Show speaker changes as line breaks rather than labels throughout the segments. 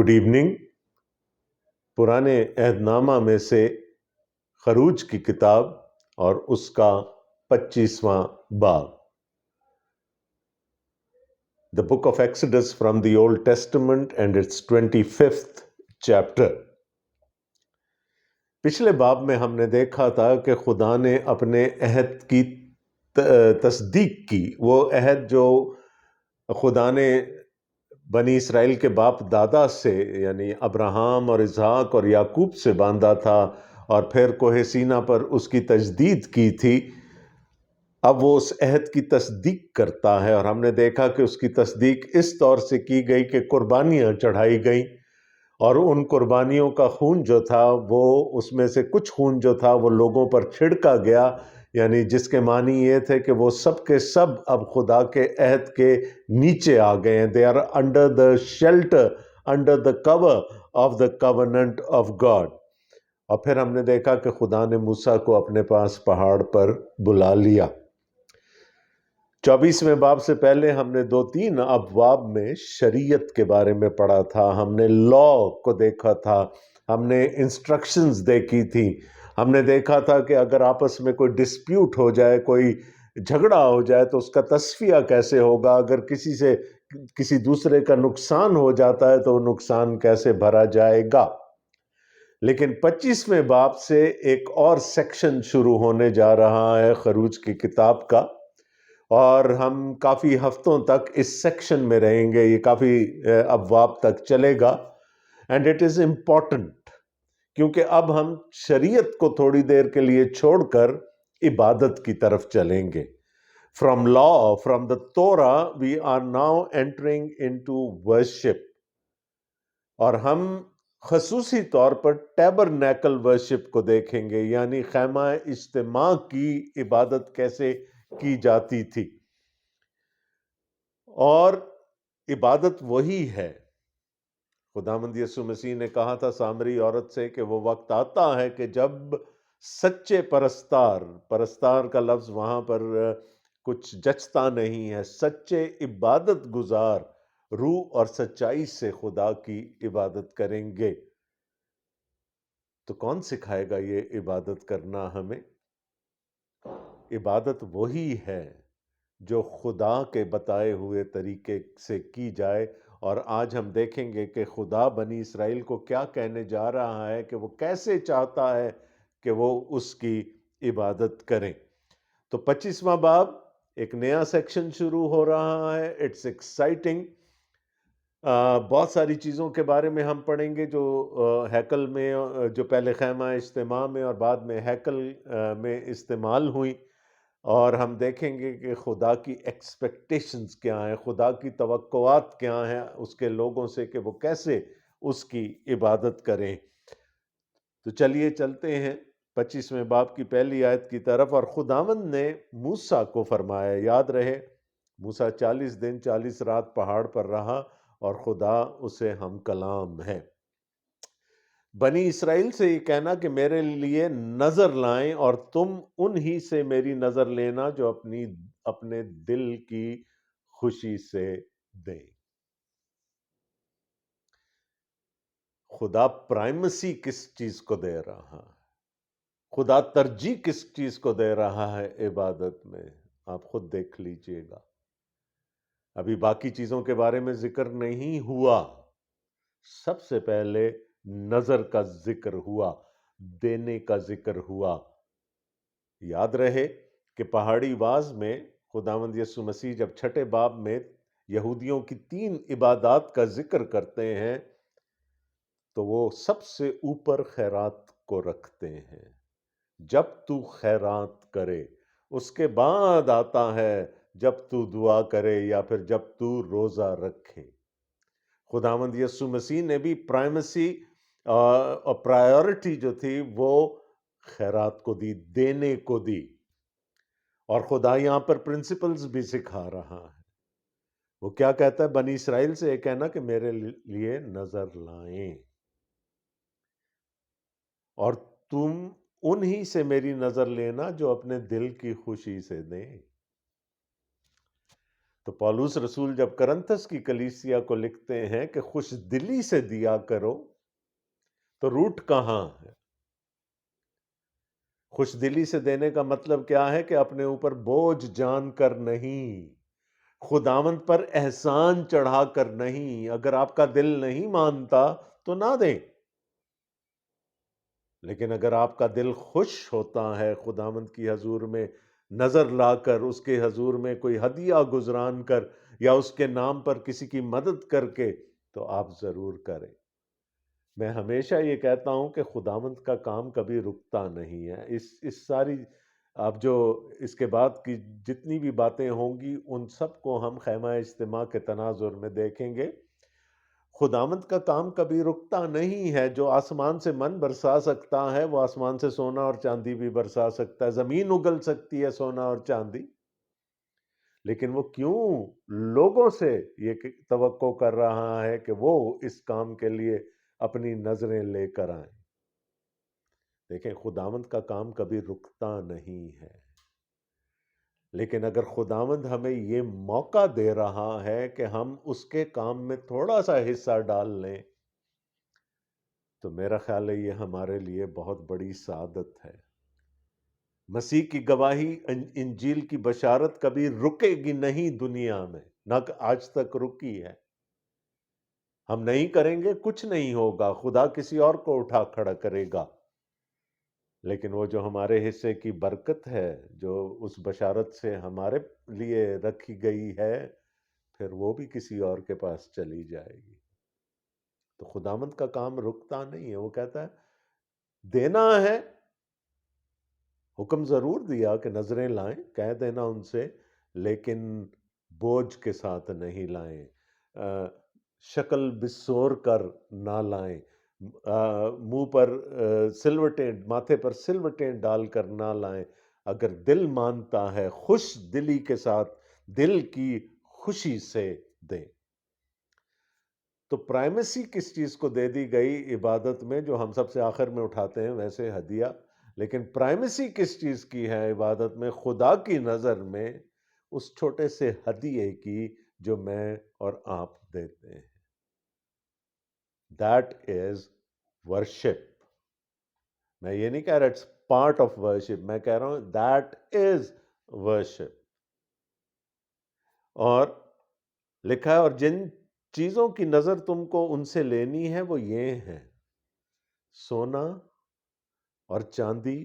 Good evening. پرانے عہد نامہ میں سے خروج کی کتاب اور اس کا 25واں باب، The book of Exodus from the Old Testament and its 25th chapter۔ پچھلے باب میں ہم نے دیکھا تھا کہ خدا نے اپنے عہد کی تصدیق کی، وہ عہد جو خدا نے بنی اسرائیل کے باپ دادا سے یعنی ابراہم اور اسحاق اور یعقوب سے باندھا تھا اور پھر کوہ سینا پر اس کی تجدید کی تھی، اب وہ اس عہد کی تصدیق کرتا ہے۔ اور ہم نے دیکھا کہ اس کی تصدیق اس طور سے کی گئی کہ قربانیاں چڑھائی گئیں، اور ان قربانیوں کا خون جو تھا وہ اس میں سے کچھ خون جو تھا وہ لوگوں پر چھڑکا گیا، یعنی جس کے معنی یہ تھے کہ وہ سب کے سب اب خدا کے عہد کے نیچے آ گئے ہیں۔ They are under the shelter, under the cover of the covenant of God. اور پھر ہم نے دیکھا کہ خدا نے موسیٰ کو اپنے پاس پہاڑ پر بلا لیا۔ 24ویں باب سے پہلے ہم نے 2-3 ابواب میں شریعت کے بارے میں پڑھا تھا، ہم نے لا کو دیکھا تھا، ہم نے انسٹرکشنز دیکھی تھی، ہم نے دیکھا تھا کہ اگر آپس میں کوئی ڈسپیوٹ ہو جائے، کوئی جھگڑا ہو جائے تو اس کا تصفیہ کیسے ہوگا، اگر کسی سے کسی دوسرے کا نقصان ہو جاتا ہے تو وہ نقصان کیسے بھرا جائے گا۔ لیکن 25ویں باب سے ایک اور سیکشن شروع ہونے جا رہا ہے خروج کی کتاب کا، اور ہم کافی ہفتوں تک اس سیکشن میں رہیں گے، یہ کافی ابواب تک چلے گا۔ اینڈ اٹ از امپورٹنٹ کیونکہ اب ہم شریعت کو تھوڑی دیر کے لیے چھوڑ کر عبادت کی طرف چلیں گے۔ From law, from the Torah we are now entering into worship, اور ہم خصوصی طور پر ٹیبرنیکل ورشپ کو دیکھیں گے، یعنی خیمہ اجتماع کی عبادت کیسے کی جاتی تھی۔ اور عبادت وہی ہے، خداوند یسوع مسیح نے کہا تھا سامری عورت سے کہ وہ وقت آتا ہے کہ جب سچے پرستار کا لفظ وہاں پر کچھ جچتا نہیں ہے، سچے عبادت گزار روح اور سچائی سے خدا کی عبادت کریں گے۔ تو کون سکھائے گا یہ عبادت کرنا ہمیں؟ عبادت وہی ہے جو خدا کے بتائے ہوئے طریقے سے کی جائے، اور آج ہم دیکھیں گے کہ خدا بنی اسرائیل کو کیا کہنے جا رہا ہے کہ وہ کیسے چاہتا ہے کہ وہ اس کی عبادت کریں۔ تو 25واں باب ایک نیا سیکشن شروع ہو رہا ہے، اٹس ایکسائٹنگ۔ بہت ساری چیزوں کے بارے میں ہم پڑھیں گے جو ہیکل میں، جو پہلے خیمہ اجتماع میں اور بعد میں ہیکل میں استعمال ہوئیں، اور ہم دیکھیں گے کہ خدا کی ایکسپیکٹیشنز کیا ہیں، خدا کی توقعات کیا ہیں اس کے لوگوں سے کہ وہ کیسے اس کی عبادت کریں۔ تو چلیے چلتے ہیں 25ویں باب کی پہلی آیت کی طرف۔ اور خداوند نے موسیٰ کو فرمایا، یاد رہے موسیٰ 40 دن 40 رات پہاڑ پر رہا اور خدا اسے ہم کلام ہے۔ بنی اسرائیل سے یہ کہنا کہ میرے لیے نظر لائیں، اور تم انہی سے میری نظر لینا جو اپنے دل کی خوشی سے دیں۔ خدا پرائمسی کس چیز کو دے رہا ہے؟ خدا ترجیح کس چیز کو دے رہا ہے عبادت میں؟ آپ خود دیکھ لیجئے گا۔ ابھی باقی چیزوں کے بارے میں ذکر نہیں ہوا، سب سے پہلے نظر کا ذکر ہوا، دینے کا ذکر ہوا۔ یاد رہے کہ پہاڑی واز میں خداوند یسوع مسیح جب 6 باب میں یہودیوں کی 3 عبادات کا ذکر کرتے ہیں تو وہ سب سے اوپر خیرات کو رکھتے ہیں۔ جب تو خیرات کرے، اس کے بعد آتا ہے جب تو دعا کرے یا پھر جب تو روزہ رکھے۔ خداوند یسوع مسیح نے بھی پرائمسی اور پرائیورٹی جو تھی وہ خیرات کو دی، دینے کو دی، اور خدا یہاں پر پرنسپلز بھی سکھا رہا ہے۔ وہ کیا کہتا ہے بنی اسرائیل سے؟ یہ کہنا کہ میرے لیے نظر لائیں، اور تم انہی سے میری نظر لینا جو اپنے دل کی خوشی سے دیں۔ تو پولس رسول جب کرنتھس کی کلیسیا کو لکھتے ہیں کہ خوش دلی سے دیا کرو، تو روٹ کہاں ہے؟ خوش دلی سے دینے کا مطلب کیا ہے؟ کہ اپنے اوپر بوجھ جان کر نہیں، خداوند پر احسان چڑھا کر نہیں۔ اگر آپ کا دل نہیں مانتا تو نہ دیں، لیکن اگر آپ کا دل خوش ہوتا ہے خداوند کی حضور میں نظر لا کر، اس کے حضور میں کوئی ہدیہ گزران کر یا اس کے نام پر کسی کی مدد کر کے، تو آپ ضرور کریں۔ میں ہمیشہ یہ کہتا ہوں کہ خداوند کا کام کبھی رکتا نہیں ہے۔ اس ساری اب جو اس کے بعد کی جتنی بھی باتیں ہوں گی، ان سب کو ہم خیمہ اجتماع کے تناظر میں دیکھیں گے۔ خداوند کا کام کبھی رکتا نہیں ہے۔ جو آسمان سے من برسا سکتا ہے، وہ آسمان سے سونا اور چاندی بھی برسا سکتا ہے۔ زمین اگل سکتی ہے سونا اور چاندی، لیکن وہ کیوں لوگوں سے یہ توقع کر رہا ہے کہ وہ اس کام کے لیے اپنی نظریں لے کر آئیں؟ دیکھیں، خداوند کا کام کبھی رکتا نہیں ہے، لیکن اگر خداوند ہمیں یہ موقع دے رہا ہے کہ ہم اس کے کام میں تھوڑا سا حصہ ڈال لیں، تو میرا خیال ہے یہ ہمارے لیے بہت بڑی سعادت ہے۔ مسیح کی گواہی، انجیل کی بشارت کبھی رکے گی نہیں دنیا میں، نہ آج تک رکی ہے۔ ہم نہیں کریں گے، کچھ نہیں ہوگا، خدا کسی اور کو اٹھا کھڑا کرے گا، لیکن وہ جو ہمارے حصے کی برکت ہے، جو اس بشارت سے ہمارے لیے رکھی گئی ہے، پھر وہ بھی کسی اور کے پاس چلی جائے گی۔ تو خداوند کا کام رکتا نہیں ہے۔ وہ کہتا ہے دینا ہے، حکم ضرور دیا کہ نظریں لائیں، کہہ دینا ان سے، لیکن بوجھ کے ساتھ نہیں لائیں، شکل بسور کر نہ لائیں، منہ پر سلوٹیں، ماتھے پر سلوٹیں ڈال کر نہ لائیں۔ اگر دل مانتا ہے، خوش دلی کے ساتھ دل کی خوشی سے دیں۔ تو پرائمیسی کس چیز کو دے دی گئی عبادت میں، جو ہم سب سے آخر میں اٹھاتے ہیں ویسے ہدیہ، لیکن پرائمیسی کس چیز کی ہے عبادت میں؟ خدا کی نظر میں اس چھوٹے سے ہدیے کی جو میں اور آپ دیتے ہیں۔ That is worship۔ میں یہ نہیں کہہ رہا اٹس پارٹ آف ورشپ، میں کہہ رہا ہوں دیٹ از ورشپ۔ اور لکھا ہے، اور جن چیزوں کی نظر تم کو ان سے لینی ہے وہ یہ ہیں: سونا اور چاندی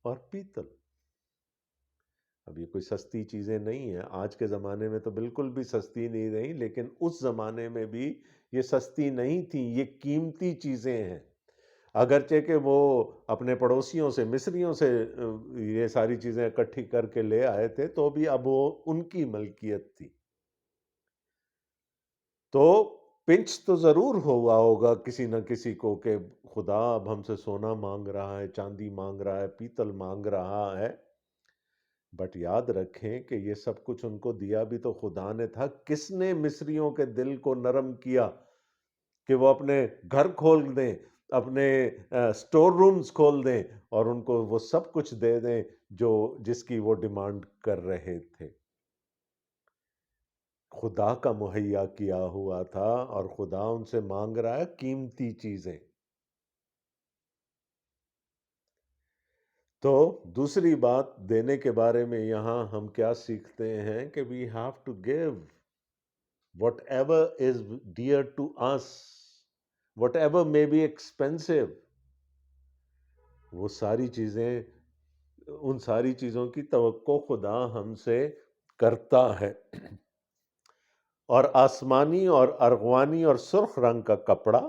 اور پیتل۔ اب یہ کوئی سستی چیزیں نہیں ہیں، آج کے زمانے میں تو بالکل بھی سستی نہیں رہی، لیکن اس زمانے میں بھی یہ سستی نہیں تھی، یہ قیمتی چیزیں ہیں۔ اگرچہ کہ وہ اپنے پڑوسیوں سے، مصریوں سے یہ ساری چیزیں اکٹھی کر کے لے آئے تھے، تو بھی اب وہ ان کی ملکیت تھی۔ تو پنچ تو ضرور ہوا ہوگا کسی نہ کسی کو کہ خدا اب ہم سے سونا مانگ رہا ہے، چاندی مانگ رہا ہے، پیتل مانگ رہا ہے۔ بٹ یاد رکھیں کہ یہ سب کچھ ان کو دیا بھی تو خدا نے تھا۔ کس نے مصریوں کے دل کو نرم کیا کہ وہ اپنے گھر کھول دیں، اپنے سٹور رومز کھول دیں اور ان کو وہ سب کچھ دے دیں جس کی وہ ڈیمانڈ کر رہے تھے؟ خدا کا مہیا کیا ہوا تھا، اور خدا ان سے مانگ رہا ہے قیمتی چیزیں۔ تو دوسری بات دینے کے بارے میں یہاں ہم کیا سیکھتے ہیں کہ we have to give whatever is dear to us, whatever may be expensive۔ وہ ساری چیزیں، ان ساری چیزوں کی توقع خدا ہم سے کرتا ہے۔ اور آسمانی اور ارغوانی اور سرخ رنگ کا کپڑا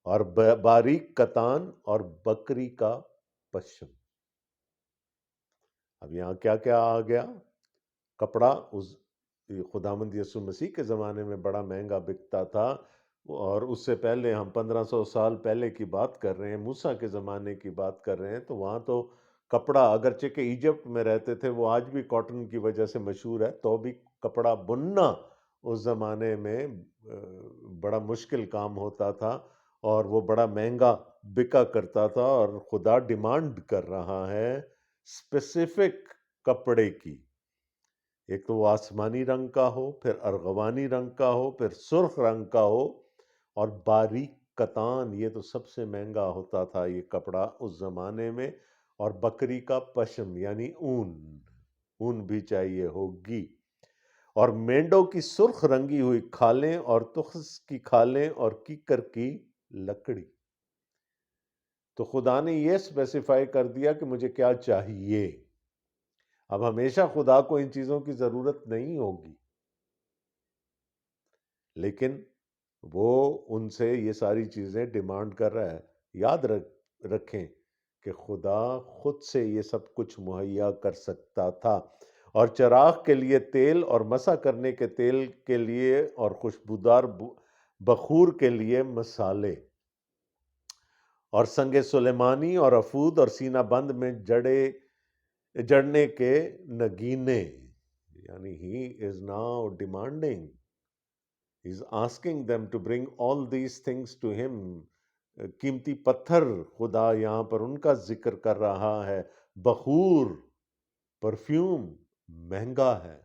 اور باریک کتان اور بکری کا پشم۔ اب یہاں کیا کیا آ گیا؟ کپڑا اس خداوند یسوع مسیح کے زمانے میں بڑا مہنگا بکتا تھا، اور اس سے پہلے ہم 1500 سال پہلے کی بات کر رہے ہیں، موسیٰ کے زمانے کی بات کر رہے ہیں، تو وہاں تو کپڑا، اگرچہ کہ ایجپٹ میں رہتے تھے، وہ آج بھی کاٹن کی وجہ سے مشہور ہے، تو بھی کپڑا بننا اس زمانے میں بڑا مشکل کام ہوتا تھا، اور وہ بڑا مہنگا بکا کرتا تھا، اور خدا ڈیمانڈ کر رہا ہے اسپیسیفک کپڑے کی۔ ایک تو وہ آسمانی رنگ کا ہو، پھر ارغوانی رنگ کا ہو، پھر سرخ رنگ کا ہو، اور باریک کتان، یہ تو سب سے مہنگا ہوتا تھا یہ کپڑا اس زمانے میں، اور بکری کا پشم یعنی اون، اون بھی چاہیے ہوگی، اور مینڈوں کی سرخ رنگی ہوئی کھالیں، اور تخس کی کھالیں، اور کیکر کی لکڑی۔ تو خدا نے یہ اسپیسیفائی کر دیا کہ مجھے کیا چاہیے۔ اب ہمیشہ خدا کو ان چیزوں کی ضرورت نہیں ہوگی، لیکن وہ ان سے یہ ساری چیزیں ڈیمانڈ کر رہا ہے۔ یاد رکھیں کہ خدا خود سے یہ سب کچھ مہیا کر سکتا تھا، اور چراغ کے لیے تیل، اور مسح کرنے کے تیل کے لیے، اور خوشبودار بخور کے لیے مسالے، اور سنگ سلیمانی، اور افود، اور سینہ بند میں جڑنے کے نگینے۔ یعنی he is now demanding, he is asking them to bring all these things to him۔ قیمتی پتھر، خدا یہاں پر ان کا ذکر کر رہا ہے، بخور، پرفیوم مہنگا ہے،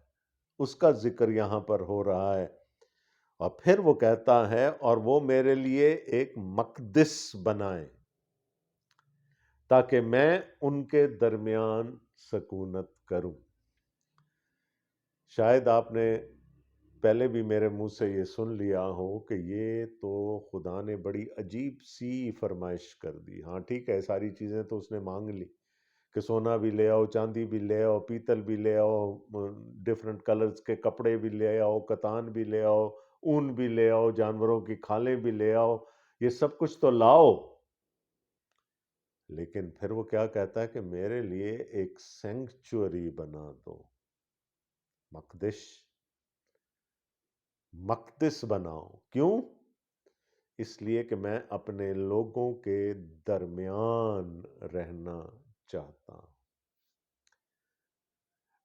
اس کا ذکر یہاں پر ہو رہا ہے۔ اور پھر وہ کہتا ہے، اور وہ میرے لیے ایک مقدس بنائیں تاکہ میں ان کے درمیان سکونت کروں۔ شاید آپ نے پہلے بھی میرے منہ سے یہ سن لیا ہو کہ یہ تو خدا نے بڑی عجیب سی فرمائش کر دی۔ ہاں ٹھیک ہے، ساری چیزیں تو اس نے مانگ لی کہ سونا بھی لے آؤ، چاندی بھی لے آؤ، پیتل بھی لے آؤ، ڈفرنٹ کلرز کے کپڑے بھی لے آؤ، کتان بھی لے آؤ، اون بھی لے آؤ، جانوروں کی کھالیں بھی لے آؤ، یہ سب کچھ تو لاؤ، لیکن پھر وہ کیا کہتا ہے کہ میرے لیے ایک سینکچوری بنا دو، مقدس بناؤ۔ کیوں؟ اس لیے کہ میں اپنے لوگوں کے درمیان رہنا چاہتا ہوں۔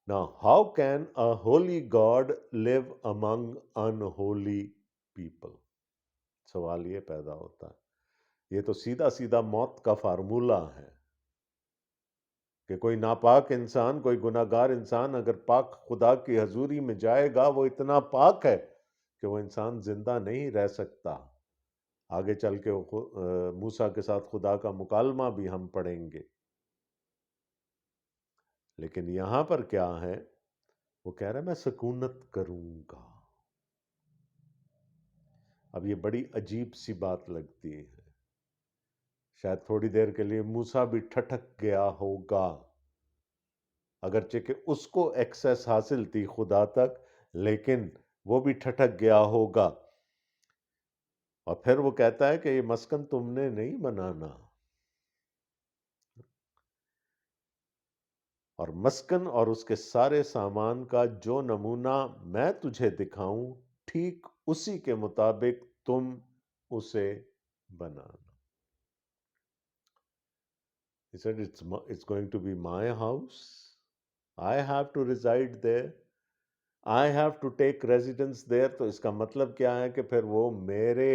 Now, how can a holy God live among unholy people؟ سوال یہ پیدا ہوتا ہے۔ یہ تو سیدھا سیدھا موت کا فارمولہ ہے کہ کوئی ناپاک انسان، کوئی گناہگار انسان اگر پاک خدا کی حضوری میں جائے گا، وہ اتنا پاک ہے کہ وہ انسان زندہ نہیں رہ سکتا۔ آگے چل کے موسیٰ کے ساتھ خدا کا مکالمہ بھی ہم پڑھیں گے، لیکن یہاں پر کیا ہے؟ وہ کہہ رہا ہے میں سکونت کروں گا۔ اب یہ بڑی عجیب سی بات لگتی ہے، شاید تھوڑی دیر کے لیے موسیٰ بھی ٹھٹک گیا ہوگا، اگرچہ کہ اس کو ایکسیس حاصل تھی خدا تک، لیکن وہ بھی ٹھٹک گیا ہوگا۔ اور پھر وہ کہتا ہے کہ یہ مسکن تم نے نہیں بنانا، اور مسکن اور اس کے سارے سامان کا جو نمونہ میں تجھے دکھاؤں، ٹھیک اسی کے مطابق تم اسے بنانا۔ He said, it's going to be my house. I have to reside there. I have to take residence there۔ تو اس کا مطلب کیا ہے کہ پھر وہ میرے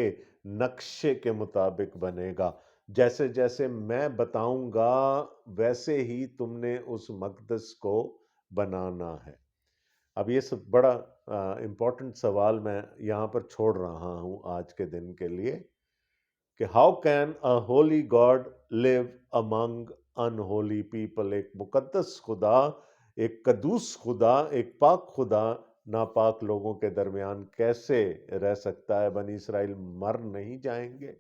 نقشے کے مطابق بنے گا، جیسے جیسے میں بتاؤں گا ویسے ہی تم نے اس مقدس کو بنانا ہے۔ اب یہ سب بڑا امپورٹنٹ سوال میں یہاں پر چھوڑ رہا ہوں آج کے دن کے لیے کہ how can a holy God live among unholy people? ایک مقدس خدا، ایک قدوس خدا، ایک پاک خدا ناپاک لوگوں کے درمیان کیسے رہ سکتا ہے؟ بنی اسرائیل مر نہیں جائیں گے؟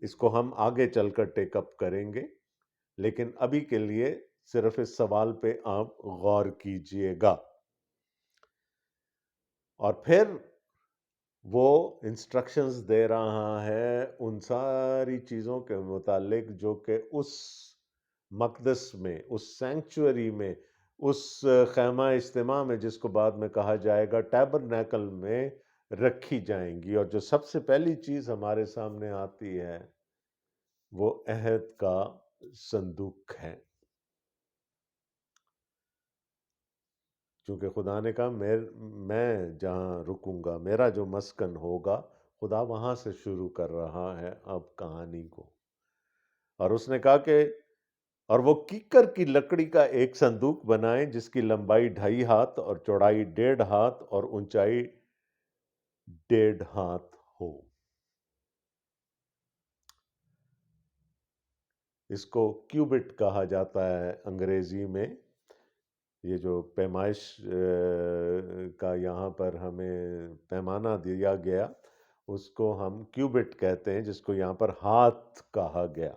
اس کو ہم آگے چل کر ٹیک اپ کریں گے، لیکن ابھی کے لیے صرف اس سوال پہ آپ غور کیجئے گا۔ اور پھر وہ انسٹرکشنز دے رہا ہے ان ساری چیزوں کے متعلق جو کہ اس مقدس میں، اس سینکچوری میں، اس خیمہ اجتماع میں، جس کو بعد میں کہا جائے گا ٹیبرنیکل میں، رکھی جائیں گی۔ اور جو سب سے پہلی چیز ہمارے سامنے آتی ہے وہ عہد کا صندوق ہے، چونکہ خدا نے کہا میں جہاں رکوں گا، میرا جو مسکن ہوگا، خدا وہاں سے شروع کر رہا ہے اب کہانی کو۔ اور اس نے کہا کہ اور وہ کیکر کی لکڑی کا ایک صندوق بنائیں جس کی لمبائی 2.5 ہاتھ اور چوڑائی 1.5 ہاتھ اور اونچائی 1.5 ہاتھ ہو۔ اس کو کیوبٹ کہا جاتا ہے انگریزی میں۔ یہ جو پیمائش کا یہاں پر ہمیں پیمانہ دیا گیا اس کو ہم کیوبٹ کہتے ہیں، جس کو یہاں پر ہاتھ کہا گیا۔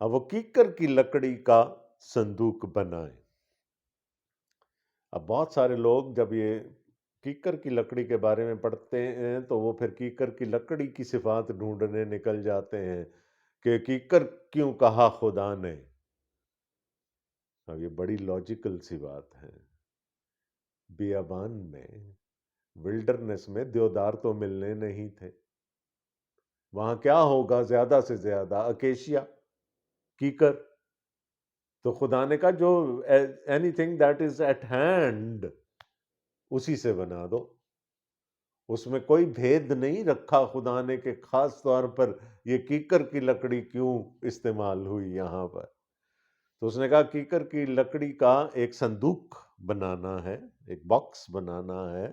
اب وہ کیکر کی لکڑی کا صندوق بنائیں۔ اب بہت سارے لوگ جب یہ کیکر کی لکڑی کے بارے میں پڑھتے ہیں تو وہ پھر کیکر کی لکڑی کی صفات ڈھونڈنے نکل جاتے ہیں کہ کیکر کیوں کہا خدا نے۔ اب یہ بڑی لاجیکل سی بات ہے۔ بیابان میں، ولڈرنس میں دیودار تو ملنے نہیں تھے، وہاں کیا ہوگا؟ زیادہ سے زیادہ اکیشیا، کیکر۔ تو خدا نے کہا جو anything that is at hand اسی سے بنا دو۔ اس میں کوئی بھید نہیں رکھا خدا نے کہ خاص طور پر یہ کیکر کی لکڑی کیوں استعمال ہوئی یہاں پر۔ تو اس نے کہا کیکر کی لکڑی کا ایک صندوق بنانا ہے، ایک باکس بنانا ہے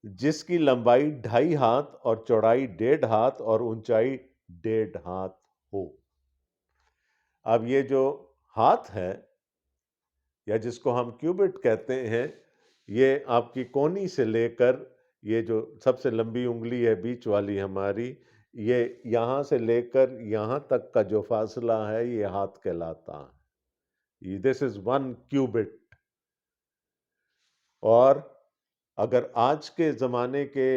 جس کی لمبائی 2.5 ہاتھ اور چوڑائی 1.5 ہاتھ اور اونچائی 1.5 ہاتھ ہو۔ اب یہ جو ہاتھ ہے یا جس کو ہم کیوبٹ کہتے ہیں، یہ آپ کی کونی سے لے کر یہ جو سب سے لمبی انگلی ہے بیچ والی ہماری، یہ یہاں سے لے کر یہاں تک کا جو فاصلہ ہے یہ ہاتھ کہلاتا ہے۔ دس از 1 کیوبٹ۔ اور اگر آج کے زمانے کے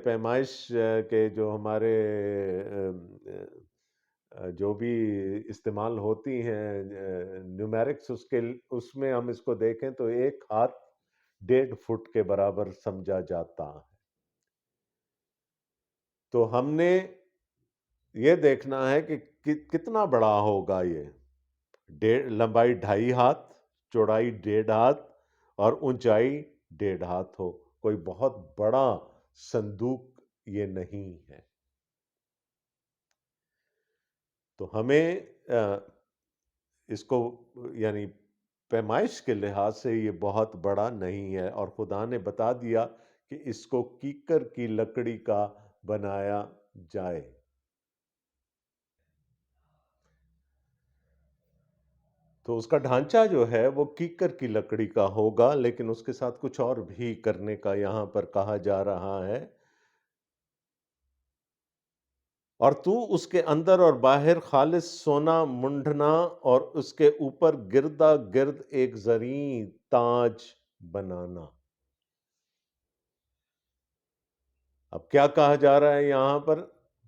پیمائش کے جو ہمارے جو بھی استعمال ہوتی ہیں نیومیرکس، اس میں ہم اس کو دیکھیں تو 1 ہاتھ 1.5 فٹ کے برابر سمجھا جاتا ہے۔ تو ہم نے یہ دیکھنا ہے کہ کتنا بڑا ہوگا یہ۔ لمبائی 2.5 ہاتھ، چوڑائی 1.5 ہاتھ اور اونچائی 1.5 ہاتھ ہو۔ کوئی بہت بڑا صندوق یہ نہیں ہے۔ تو ہمیں اس کو یعنی پیمائش کے لحاظ سے یہ بہت بڑا نہیں ہے، اور خدا نے بتا دیا کہ اس کو کیکر کی لکڑی کا بنایا جائے۔ تو اس کا ڈھانچہ جو ہے وہ کیکر کی لکڑی کا ہوگا، لیکن اس کے ساتھ کچھ اور بھی کرنے کا یہاں پر کہا جا رہا ہے۔ اور تو اس کے اندر اور باہر خالص سونا منڈنا اور اس کے اوپر گردا گرد ایک زریں تاج بنانا۔ اب کیا کہا جا رہا ہے یہاں پر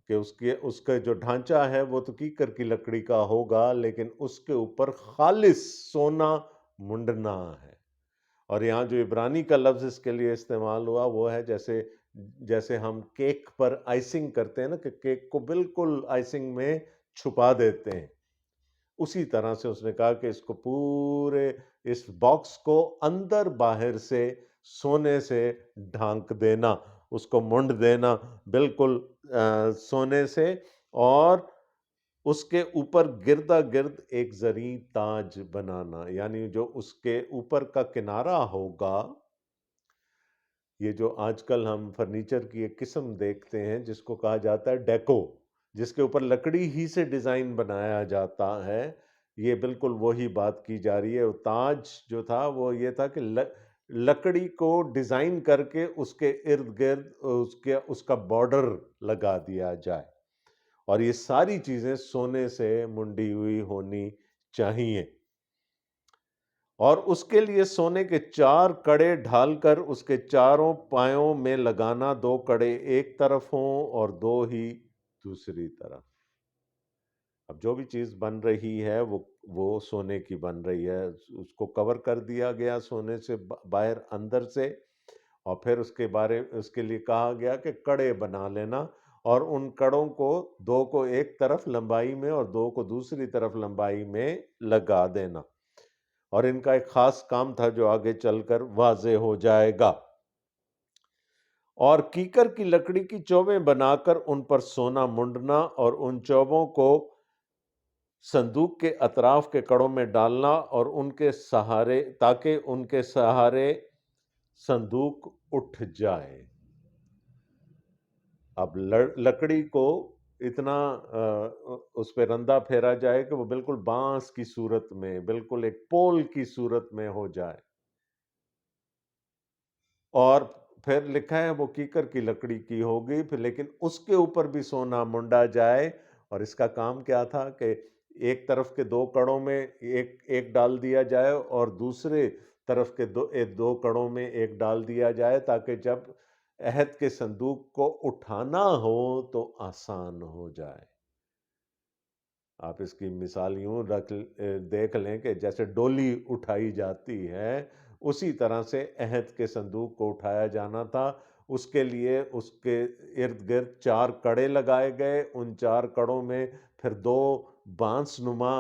کہ اس کا جو ڈھانچہ ہے وہ تو کیکر کی لکڑی کا ہوگا، لیکن اس کے اوپر خالص سونا منڈنا ہے۔ اور یہاں جو عبرانی کا لفظ اس کے لیے استعمال ہوا وہ ہے جیسے ہم کیک پر آئسنگ کرتے ہیں نا، کہ کیک کو بالکل آئسنگ میں چھپا دیتے ہیں، اسی طرح سے اس نے کہا کہ اس کو پورے اس باکس کو اندر باہر سے سونے سے ڈھانک دینا، اس کو منڈ دینا بالکل سونے سے، اور اس کے اوپر گردا گرد ایک زریں تاج بنانا، یعنی جو اس کے اوپر کا کنارہ ہوگا، یہ جو آج کل ہم فرنیچر کی ایک قسم دیکھتے ہیں جس کو کہا جاتا ہے ڈیکو، جس کے اوپر لکڑی ہی سے ڈیزائن بنایا جاتا ہے، یہ بالکل وہی بات کی جا رہی ہے۔ وہ تاج جو تھا وہ یہ تھا کہ لکڑی کو ڈیزائن کر کے اس کے ارد گرد اس کا بارڈر لگا دیا جائے، اور یہ ساری چیزیں سونے سے منڈی ہوئی ہونی چاہیے، اور اس کے لیے سونے کے 4 کڑے ڈھال کر اس کے چاروں پایوں میں لگانا، 2 کڑے ایک طرف ہوں اور 2 ہی دوسری طرف۔ اب جو بھی چیز بن رہی ہے وہ سونے کی بن رہی ہے، اس کو کور کر دیا گیا سونے سے باہر اندر سے، اور پھر اس کے لیے کہا گیا کہ کڑے بنا لینا، اور ان کڑوں کو 2 کو ایک طرف لمبائی میں اور 2 کو دوسری طرف لمبائی میں لگا دینا، اور ان کا ایک خاص کام تھا جو آگے چل کر واضح ہو جائے گا۔ اور کیکر کی لکڑی کی چوبیں بنا کر ان پر سونا منڈنا، اور ان چوبوں کو صندوق کے اطراف کے کڑوں میں ڈالنا اور ان کے سہارے، تاکہ ان کے سہارے صندوق اٹھ جائے۔ اب لکڑی کو اتنا اس پہ رندہ پھیرا جائے کہ وہ بالکل بانس کی صورت میں، بالکل ایک پول کی صورت میں ہو جائے، اور پھر لکھا ہے وہ کیکر کی لکڑی کی ہوگی، پھر لیکن اس کے اوپر بھی سونا منڈا جائے۔ اور اس کا کام کیا تھا کہ ایک طرف کے دو کڑوں میں ایک ڈال دیا جائے اور دوسرے طرف کے دو کڑوں میں ایک ڈال دیا جائے، تاکہ جب عہد کے صندوق کو اٹھانا ہو تو آسان ہو جائے۔ آپ اس کی مثال یوں دیکھ لیں کہ جیسے ڈولی اٹھائی جاتی ہے، اسی طرح سے عہد کے صندوق کو اٹھایا جانا تھا۔ اس کے لیے اس کے ارد گرد 4 کڑے لگائے گئے، ان 4 کڑوں میں پھر 2 بانس نما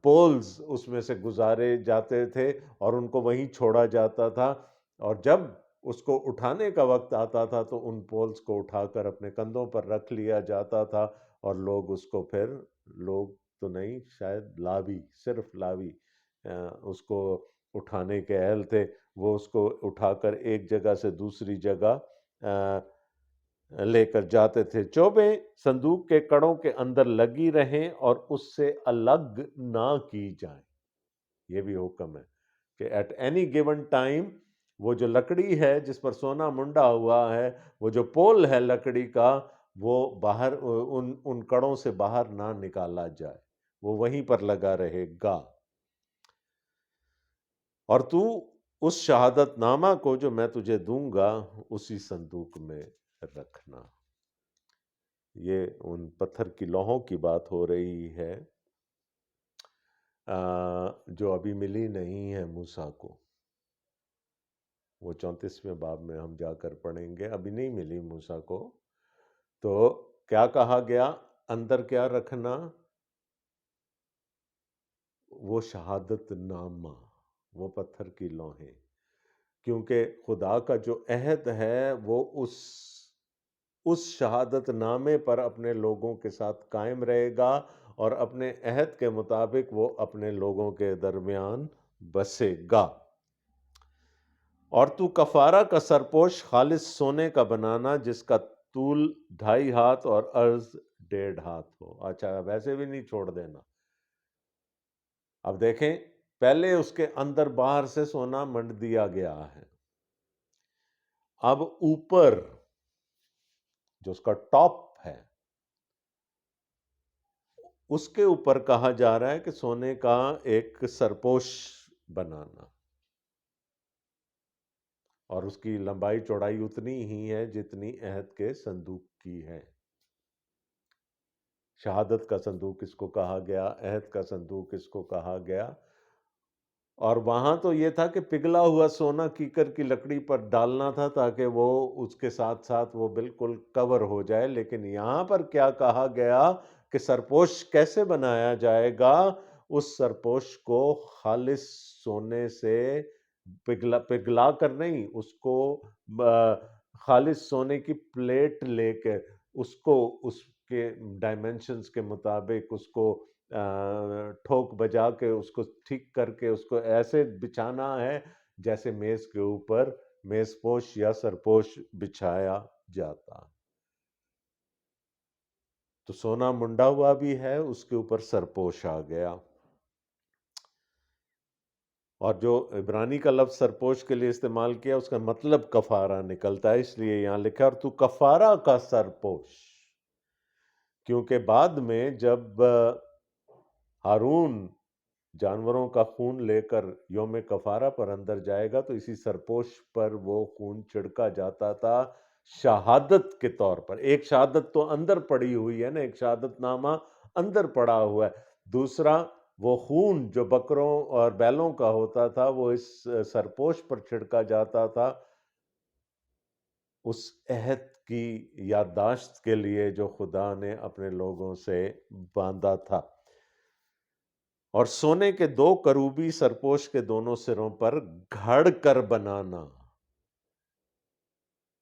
پولز اس میں سے گزارے جاتے تھے اور ان کو وہیں چھوڑا جاتا تھا، اور جب اس کو اٹھانے کا وقت آتا تھا تو ان پولز کو اٹھا کر اپنے کندھوں پر رکھ لیا جاتا تھا، اور لوگ اس کو پھر، لوگ تو نہیں، شاید لاوی، صرف لاوی اس کو اٹھانے کے اہل تھے، وہ اس کو اٹھا کر ایک جگہ سے دوسری جگہ لے کر جاتے تھے۔ چوبیں صندوق کے کڑوں کے اندر لگی رہیں اور اس سے الگ نہ کی جائیں۔ یہ بھی حکم ہے کہ ایٹ اینی گیون ٹائم وہ جو لکڑی ہے جس پر سونا منڈا ہوا ہے، وہ جو پول ہے لکڑی کا، وہ باہر ان کڑوں سے باہر نہ نکالا جائے، وہ وہیں پر لگا رہے گا۔ اور تو اس شہادت نامہ کو جو میں تجھے دوں گا اسی صندوق میں رکھنا۔ یہ ان پتھر کی لوحوں کی بات ہو رہی ہے جو ابھی ملی نہیں ہے موسیٰ کو۔ وہ 34ویں باب میں ہم جا کر پڑھیں گے، ابھی نہیں ملی موسیٰ کو۔ تو کیا کہا گیا؟ اندر کیا رکھنا؟ وہ شہادت نامہ، وہ پتھر کی لوحیں، کیونکہ خدا کا جو عہد ہے وہ اس شہادت نامے پر اپنے لوگوں کے ساتھ قائم رہے گا، اور اپنے عہد کے مطابق وہ اپنے لوگوں کے درمیان بسے گا۔ اور تو کفارہ کا سرپوش خالص سونے کا بنانا، جس کا طول 2.5 ہاتھ اور عرض 1.5 ہاتھ ہو۔ اچھا، ویسے بھی نہیں چھوڑ دینا۔ اب دیکھیں، پہلے اس کے اندر باہر سے سونا منڈ دیا گیا ہے، اب اوپر جو اس کا ٹاپ ہے اس کے اوپر کہا جا رہا ہے کہ سونے کا ایک سرپوش بنانا، اور اس کی لمبائی چوڑائی اتنی ہی ہے جتنی عہد کے صندوق کی ہے۔ شہادت کا صندوق اس کو کہا گیا، عہد کا صندوق اس کو کہا گیا۔ اور وہاں تو یہ تھا کہ پگھلا ہوا سونا کیکر کی لکڑی پر ڈالنا تھا تاکہ وہ اس کے ساتھ ساتھ وہ بالکل کور ہو جائے، لیکن یہاں پر کیا کہا گیا کہ سرپوش کیسے بنایا جائے گا؟ اس سرپوش کو خالص سونے سے پگھلا کر نہیں، اس کو خالص سونے کی پلیٹ لے کے اس کو اس کے ڈائمنشنز کے مطابق اس کو ٹھوک بجا کے اس کو ٹھیک کر کے اس کو ایسے بچھانا ہے جیسے میز کے اوپر میز پوش یا سرپوش بچھایا جاتا۔ تو سونا منڈا ہوا بھی ہے، اس کے اوپر سرپوش آ گیا۔ اور جو عبرانی کا لفظ سرپوش کے لیے استعمال کیا اس کا مطلب کفارہ نکلتا ہے، اس لیے یہاں لکھا اور تو کفارہ کا سرپوش، کیونکہ بعد میں جب ہارون جانوروں کا خون لے کر یوم کفارہ پر اندر جائے گا تو اسی سرپوش پر وہ خون چھڑکا جاتا تھا شہادت کے طور پر۔ ایک شہادت تو اندر پڑی ہوئی ہے نا، ایک شہادت نامہ اندر پڑا ہوا ہے، دوسرا وہ خون جو بکروں اور بیلوں کا ہوتا تھا وہ اس سرپوش پر چھڑکا جاتا تھا اس عہد کی یادداشت کے لیے جو خدا نے اپنے لوگوں سے باندھا تھا۔ اور سونے کے 2 کروبی سرپوش کے دونوں سروں پر گھڑ کر بنانا۔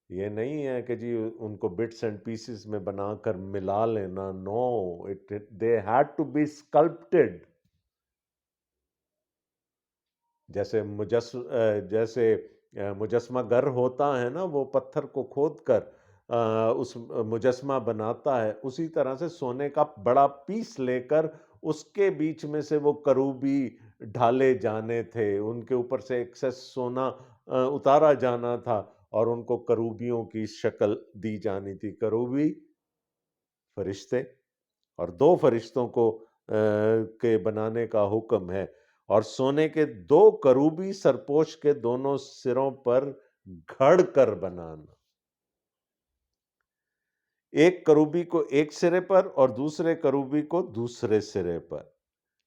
یہ نہیں ہے کہ جی ان کو بٹس اینڈ پیسز میں بنا کر ملا لینا، نو، دے ہیڈ ٹو بی اسکلپٹڈ. جیسے جیسے مجسمہ گر ہوتا ہے نا، وہ پتھر کو کھود کر اس مجسمہ بناتا ہے، اسی طرح سے سونے کا بڑا پیس لے کر اس کے بیچ میں سے وہ کروبی ڈھالے جانے تھے، ان کے اوپر سے ایکسس سونا اتارا جانا تھا اور ان کو کروبیوں کی شکل دی جانی تھی. کروبی فرشتے، اور 2 فرشتوں کو کے بنانے کا حکم ہے، اور سونے کے 2 کروبی سرپوش کے دونوں سروں پر گھڑ کر بنانا، ایک کروبی کو ایک سرے پر اور دوسرے کروبی کو دوسرے سرے پر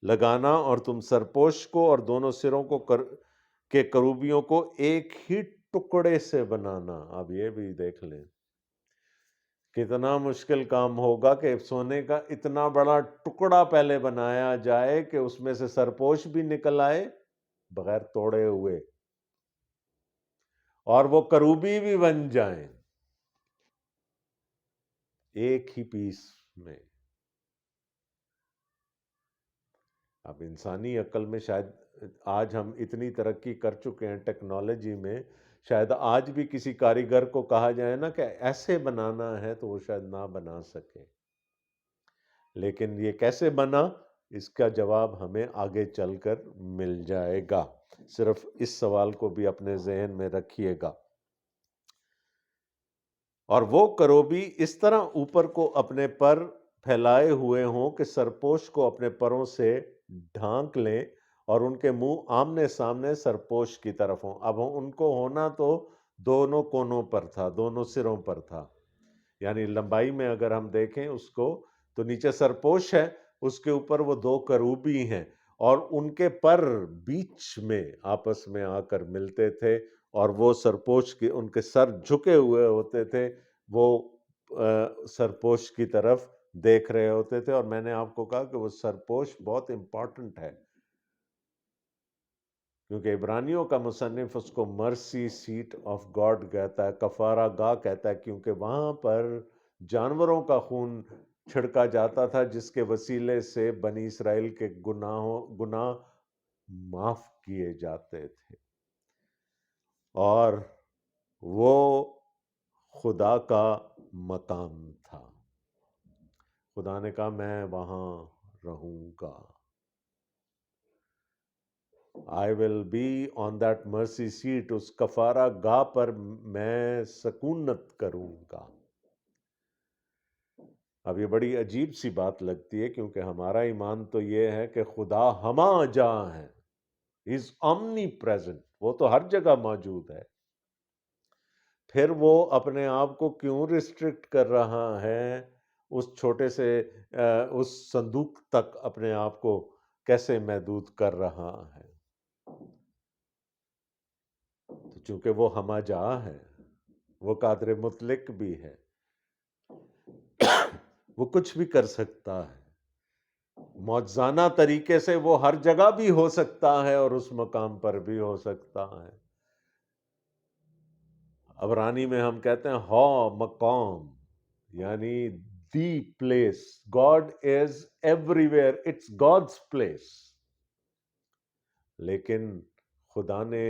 لگانا، اور تم سرپوش کو اور دونوں سروں کو کے کروبیوں کو ایک ہی ٹکڑے سے بنانا. اب یہ بھی دیکھ لیں کتنا مشکل کام ہوگا کہ سونے کا اتنا بڑا ٹکڑا پہلے بنایا جائے کہ اس میں سے سرپوش بھی نکل آئے بغیر توڑے ہوئے، اور وہ کروبی بھی بن جائیں ایک ہی پیس میں. اب انسانی عقل میں شاید آج ہم اتنی ترقی کر چکے ہیں ٹیکنالوجی میں، شاید آج بھی کسی کاریگر کو کہا جائے نا کہ ایسے بنانا ہے تو وہ شاید نہ بنا سکے. لیکن یہ کیسے بنا، اس کا جواب ہمیں آگے چل کر مل جائے گا. صرف اس سوال کو بھی اپنے ذہن میں رکھیے گا. اور وہ کروبی اس طرح اوپر کو اپنے پر پھیلائے ہوئے ہوں کہ سرپوش کو اپنے پروں سے ڈھانک لیں، اور ان کے منہ آمنے سامنے سرپوش کی طرف ہوں. اب ان کو ہونا تو دونوں کونوں پر تھا، دونوں سروں پر تھا. یعنی لمبائی میں اگر ہم دیکھیں اس کو تو نیچے سرپوش ہے، اس کے اوپر وہ 2 کروبی ہیں، اور ان کے پر بیچ میں آپس میں آ کر ملتے تھے، اور وہ سرپوش کے ان کے سر جھکے ہوئے ہوتے تھے، وہ سرپوش کی طرف دیکھ رہے ہوتے تھے. اور میں نے آپ کو کہا کہ وہ سرپوش بہت امپورٹنٹ ہے، کیونکہ عبرانیوں کا مصنف اس کو مرسی سیٹ آف گاڈ کہتا ہے، کفارہ گاہ کہتا ہے، کیونکہ وہاں پر جانوروں کا خون چھڑکا جاتا تھا جس کے وسیلے سے بنی اسرائیل کے گناہ معاف کیے جاتے تھے. اور وہ خدا کا مقام تھا. خدا نے کہا میں وہاں رہوں گا. I will be on that mercy seat، اس کفارہ گاہ پر میں سکونت کروں گا. اب یہ بڑی عجیب سی بات لگتی ہے، کیونکہ ہمارا ایمان تو یہ ہے کہ خدا ہمہ جہاں ہے، He is omnipresent، وہ تو ہر جگہ موجود ہے. پھر وہ اپنے آپ کو کیوں ریسٹرکٹ کر رہا ہے اس چھوٹے سے اس صندوق تک، اپنے آپ کو کیسے محدود کر رہا ہے؟ تو چونکہ وہ ہمہ جہاں ہے، وہ قادر مطلق بھی ہے، وہ کچھ بھی کر سکتا ہے. معجزانہ طریقے سے وہ ہر جگہ بھی ہو سکتا ہے اور اس مقام پر بھی ہو سکتا ہے. عبرانی میں ہم کہتے ہیں ہو مقام، یعنی the place. God is everywhere, it's God's place. لیکن خدا نے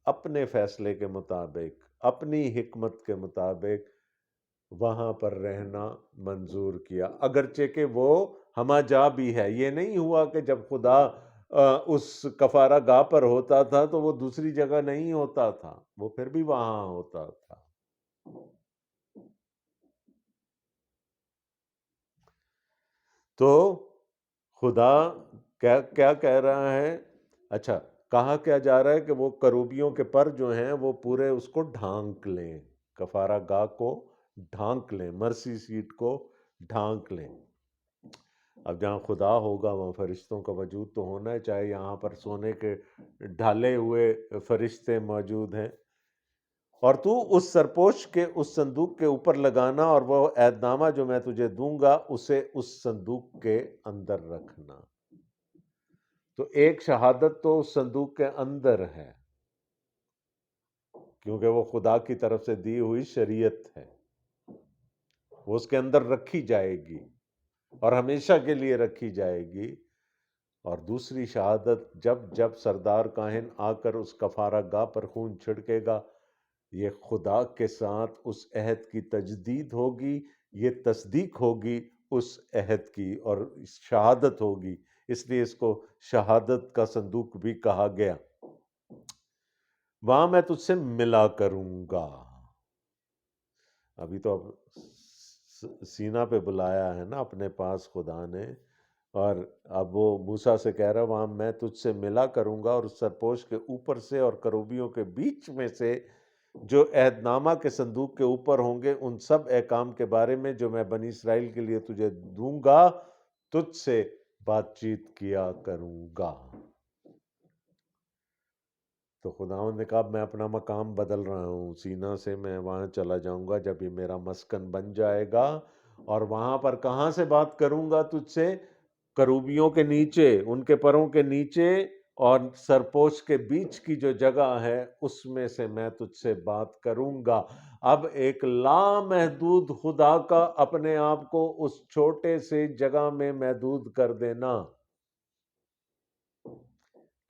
اپنے فیصلے کے مطابق، اپنی حکمت کے مطابق وہاں پر رہنا منظور کیا، اگرچہ کہ وہ ہمہ جا بھی ہے. یہ نہیں ہوا کہ جب خدا اس کفارہ گاہ پر ہوتا تھا تو وہ دوسری جگہ نہیں ہوتا تھا، وہ پھر بھی وہاں ہوتا تھا. تو خدا کیا کہہ رہا ہے؟ اچھا، کہا کیا جا رہا ہے کہ وہ کروبیوں کے پر جو ہیں وہ پورے اس کو ڈھانک لیں، کفارہ گاہ کو ڈھانک لیں، مرسی سیٹ کو ڈھانک لیں. اب جہاں خدا ہوگا وہاں فرشتوں کا وجود تو ہونا ہے، چاہے یہاں پر سونے کے ڈھالے ہوئے فرشتے موجود ہیں. اور تو اس سرپوش کے اس صندوق کے اوپر لگانا، اور وہ عہد نامہ جو میں تجھے دوں گا اسے اس صندوق کے اندر رکھنا. تو ایک شہادت تو اس صندوق کے اندر ہے، کیونکہ وہ خدا کی طرف سے دی ہوئی شریعت ہے، وہ اس کے اندر رکھی جائے گی اور ہمیشہ کے لیے رکھی جائے گی۔ اور دوسری شہادت، جب جب سردار کاہن آ کر اس کفارہ گاہ پر خون چھڑکے گا، یہ خدا کے ساتھ اس عہد کی تجدید ہوگی، یہ تصدیق ہوگی اس عہد کی، اور شہادت ہوگی، اس لیے اس کو شہادت کا صندوق بھی کہا گیا۔ وہاں میں تجھ سے ملا کروں گا۔ ابھی تو اب سینا پہ بلایا ہے نا اپنے پاس خدا نے، اور اب وہ موسیٰ سے کہہ رہا وہاں میں تجھ سے ملا کروں گا، اور اس سرپوش کے اوپر سے اور کروبیوں کے بیچ میں سے جو عہد نامہ کے صندوق کے اوپر ہوں گے، ان سب احکام کے بارے میں جو میں بنی اسرائیل کے لیے تجھے دوں گا، تجھ سے بات چیت کیا کروں گا۔ تو خداوند نے کہا میں اپنا مقام بدل رہا ہوں، سینا سے میں وہاں چلا جاؤں گا جب یہ میرا مسکن بن جائے گا، اور وہاں پر کہاں سے بات کروں گا تجھ سے؟ کروبیوں کے نیچے، ان کے پروں کے نیچے، اور سرپوش کے بیچ کی جو جگہ ہے اس میں سے میں تجھ سے بات کروں گا۔ اب ایک لامحدود خدا کا اپنے آپ کو اس چھوٹے سے جگہ میں محدود کر دینا،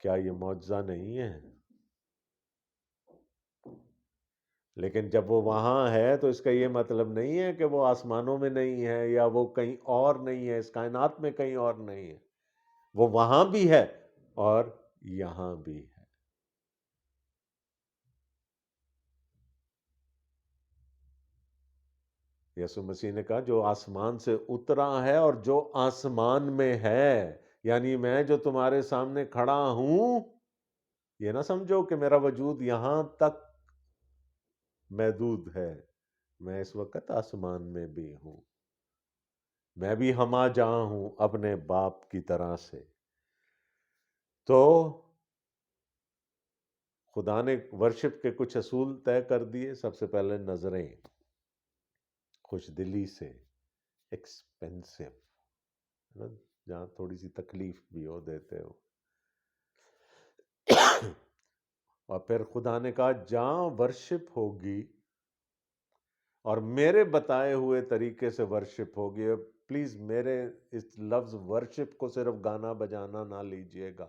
کیا یہ معجزہ نہیں ہے؟ لیکن جب وہ وہاں ہے تو اس کا یہ مطلب نہیں ہے کہ وہ آسمانوں میں نہیں ہے، یا وہ کہیں اور نہیں ہے، اس کائنات میں کہیں اور نہیں ہے، وہ وہاں بھی ہے اور یہاں بھی ہے۔ یسوع مسیح نے کہا جو آسمان سے اترا ہے اور جو آسمان میں ہے، یعنی میں جو تمہارے سامنے کھڑا ہوں، یہ نہ سمجھو کہ میرا وجود یہاں تک محدود ہے، میں اس وقت آسمان میں بھی ہوں، میں بھی ہما جہاں ہوں اپنے باپ کی طرح سے۔ تو خدا نے ورشپ کے کچھ اصول طے کر دیے۔ سب سے پہلے نظریں، خوش دلی سے، ایکسپینسو، جہاں تھوڑی سی تکلیف بھی ہو دیتے ہو۔ اور پھر خدا نے کہا جہاں ورشپ ہوگی اور میرے بتائے ہوئے طریقے سے ورشپ ہوگی، پلیز میرے اس لفظ ورشپ کو صرف گانا بجانا نہ لیجئے گا،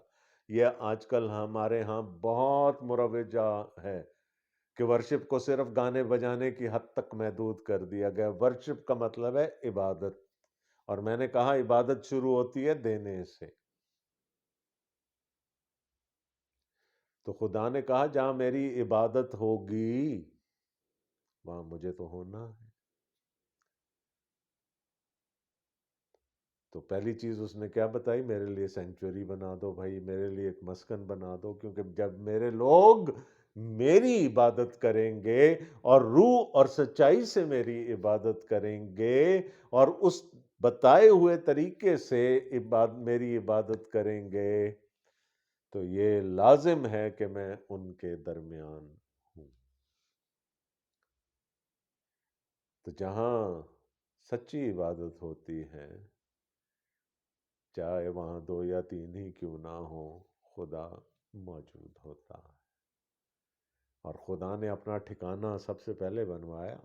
یہ آج کل ہمارے ہاں بہت مروجہ ہے کہ ورشپ کو صرف گانے بجانے کی حد تک محدود کر دیا گیا۔ ورشپ کا مطلب ہے عبادت، اور میں نے کہا عبادت شروع ہوتی ہے دینے سے۔ تو خدا نے کہا جہاں میری عبادت ہوگی وہاں مجھے تو ہونا ہے۔ تو پہلی چیز اس نے کیا بتائی؟ میرے لیے سینکچوری بنا دو بھائی، میرے لیے ایک مسکن بنا دو، کیونکہ جب میرے لوگ میری عبادت کریں گے اور روح اور سچائی سے میری عبادت کریں گے اور اس بتائے ہوئے طریقے سے میری عبادت کریں گے، تو یہ لازم ہے کہ میں ان کے درمیان ہوں۔ تو جہاں سچی عبادت ہوتی ہے، چاہے وہاں 2 یا 3 ہی کیوں نہ ہو، خدا موجود ہوتا ہے۔ اور خدا نے اپنا ٹھکانہ سب سے پہلے بنوایا،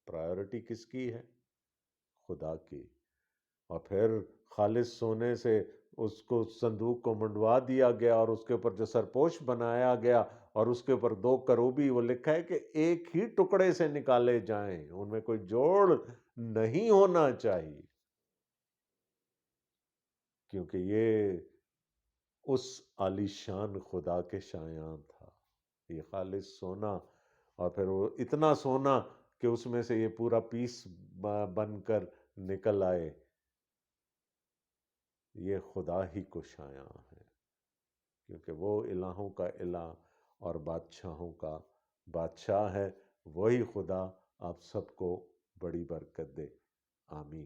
پرائیورٹی کس کی ہے؟ خدا کی۔ اور پھر خالص سونے سے اس کو صندوق کو منڈوا دیا گیا، اور اس کے اوپر جو سرپوش بنایا گیا اور اس کے اوپر 2 کروبی، وہ لکھا ہے کہ ایک ہی ٹکڑے سے نکالے جائیں، ان میں کوئی جوڑ نہیں ہونا چاہیے، کیونکہ یہ اس عالیشان خدا کے شایان تھا۔ یہ خالص سونا، اور پھر وہ اتنا سونا کہ اس میں سے یہ پورا پیس بن کر نکل آئے، یہ خدا ہی کو شایان ہے، کیونکہ وہ الہوں کا الہ اور بادشاہوں کا بادشاہ ہے۔ وہی خدا آپ سب کو بڑی برکت دے، آمین۔